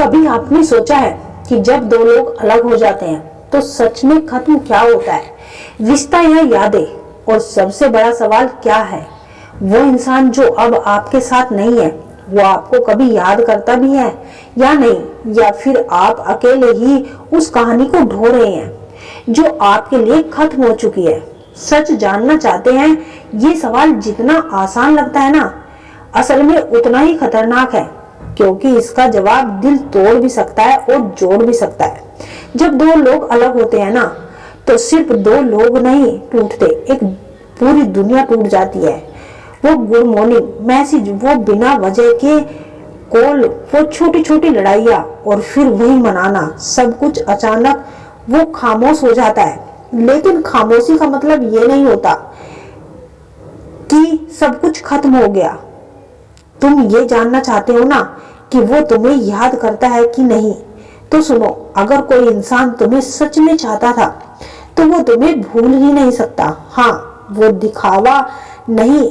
कभी आपने सोचा है कि जब दो लोग अलग हो जाते हैं तो सच में खत्म क्या होता है, रिश्ता या यादें? और सबसे बड़ा सवाल क्या है, वो इंसान जो अब आपके साथ नहीं है वो आपको कभी याद करता भी है या नहीं, या फिर आप अकेले ही उस कहानी को ढो रहे हैं जो आपके लिए खत्म हो चुकी है? सच जानना चाहते हैं? ये सवाल जितना आसान लगता है ना, असल में उतना ही खतरनाक है, क्योंकि इसका जवाब दिल तोड़ भी सकता है और जोड़ भी सकता है। जब दो लोग अलग होते हैं ना, तो सिर्फ दो लोग नहीं टूटते, एक पूरी दुनिया टूट जाती है। वो गुड मॉर्निंग मैसेज, वो बिना वजह के कॉल, वो छोटी छोटी लड़ाइयाँ और फिर वही मनाना, सब कुछ अचानक वो खामोश हो जाता है। लेकिन खामोशी का मतलब ये नहीं होता कि सब कुछ खत्म हो गया। तुम ये जानना चाहते हो ना कि वो तुम्हें याद करता है कि नहीं? तो सुनो, अगर कोई इंसान तुम्हें सच में चाहता था तो वो तुम्हें भूल ही नहीं सकता। हाँ, वो दिखावा नहीं,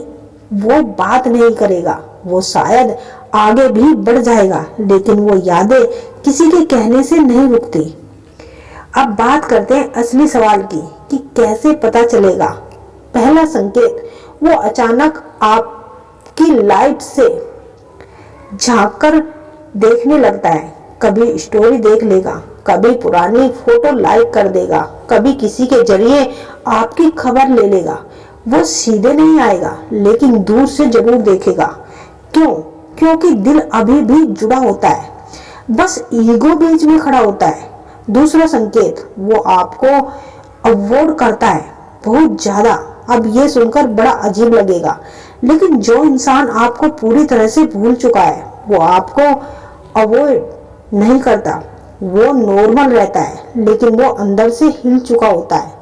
वो बात नहीं करेगा, वो शायद आगे भी बढ़ जाएगा, लेकिन वो यादें किसी के कहने से नहीं रुकती। अब बात करते हैं असली सवाल की कि कैसे पता चलेगा। पहला संकेत, वो अचानक आपकी लाइफ से झांक कर देखने लगता है। कभी स्टोरी देख लेगा, कभी पुरानी फोटो लाइक कर देगा, कभी किसी के जरिए आपकी खबर ले लेगा। वो सीधे नहीं आएगा, लेकिन दूर से जरूर देखेगा। क्यों? क्योंकि दिल अभी भी जुड़ा होता है, बस ईगो बीच में खड़ा होता है। दूसरा संकेत, वो आपको अवॉइड करता है बहुत ज्यादा। अब ये सुनकर बड़ा अजीब लगेगा, लेकिन जो इंसान आपको पूरी तरह से भूल चुका है वो आपको अवॉइड नहीं करता, वो नॉर्मल रहता है, लेकिन वो अंदर से हिल चुका होता है।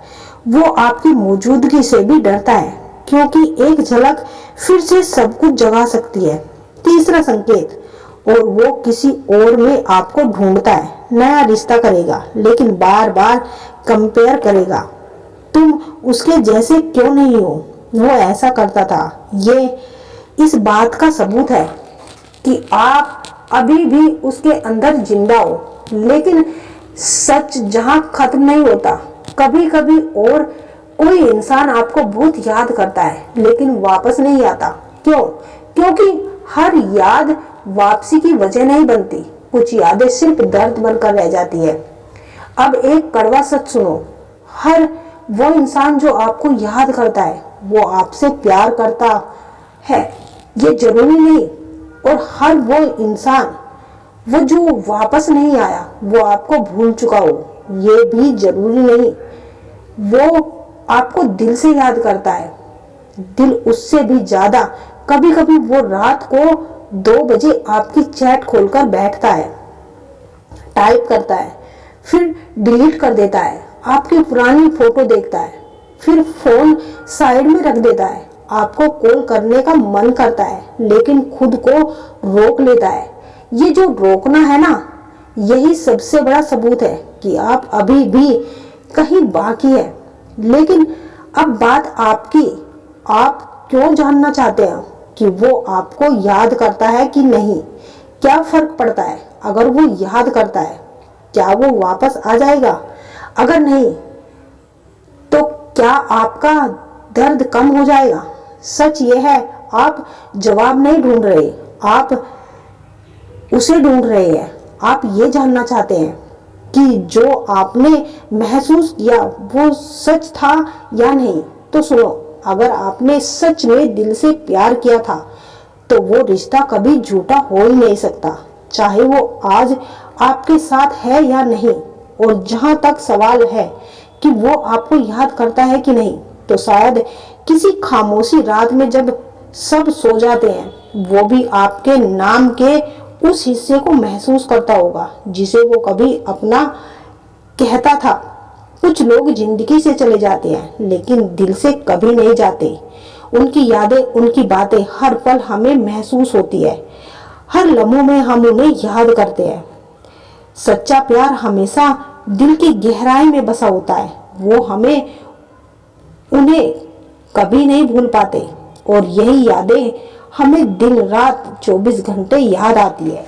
वो आपकी मौजूदगी से भी डरता है, क्योंकि एक झलक फिर से सब कुछ जगा सकती है। तीसरा संकेत, और वो किसी और में आपको ढूंढता है, नया रिश्ता करेगा, लेकिन बार बार कंपेयर करेगा। तुम उसके जैसे क्यों नहीं हो, वो ऐसा करता था। ये इस बात का सबूत है कि आप अभी भी उसके अंदर जिंदा हो। लेकिन सच जहां खत्म नहीं होता, कभी कभी और कोई इंसान आपको बहुत याद करता है लेकिन वापस नहीं आता। क्यों? क्योंकि हर याद वापसी की वजह नहीं बनती, कुछ यादें सिर्फ दर्द बनकर रह जाती है। अब एक कड़वा सच सुनो, हर वो इंसान जो आपको याद करता है वो आपसे प्यार करता है, ये जरूरी नहीं। और हर वो इंसान वो जो वापस नहीं आया वो आपको भूल चुका हो, ये भी जरूरी नहीं। वो आपको दिल से याद करता है, दिल उससे भी ज्यादा। कभी कभी वो रात को 2 बजे आपकी चैट खोलकर बैठता है, टाइप करता है, फिर डिलीट कर देता है, आपकी पुरानी फोटो देखता है, फिर फोन साइड में रख देता है। आपको कॉल करने का मन करता है, लेकिन खुद को रोक लेता है। ये जो रोकना है ना, यही सबसे बड़ा सबूत है कि आप अभी भी कहीं बाकी है। लेकिन अब बात आपकी, आप क्यों जानना चाहते हैं कि वो आपको याद करता है कि नहीं? क्या फर्क पड़ता है अगर वो याद करता है? क्या वो वापस आ जाएगा? अगर नहीं, तो क्या आपका दर्द कम हो जाएगा? सच ये है, आप जवाब नहीं ढूंढ रहे, आप उसे ढूंढ रहे हैं। आप ये जानना चाहते हैं कि जो आपने महसूस किया वो सच था या नहीं? तो सुनो, अगर आपने सच में दिल से प्यार किया था तो वो रिश्ता कभी झूठा हो ही नहीं सकता, चाहे वो आज आपके साथ है या नहीं। और जहां तक सवाल है कि वो आपको याद करता है कि नहीं, तो शायद किसी खामोशी रात में जब सब सो जाते हैं, वो भी आपके नाम के उस हिस्से को महसूस करता होगा जिसे वो कभी अपना कहता था। कुछ लोग जिंदगी से चले जाते हैं लेकिन दिल से कभी नहीं जाते। उनकी यादें, उनकी बातें हर पल हमें महसूस होती है, हर लम्हों में हम उन्हें याद करते हैं। सच्चा प्यार हमेशा दिल की गहराई में बसा होता है, वो हमें उन्हें कभी नहीं भूल पाते, और यही यादें हमें दिन रात 24 घंटे याद आती है।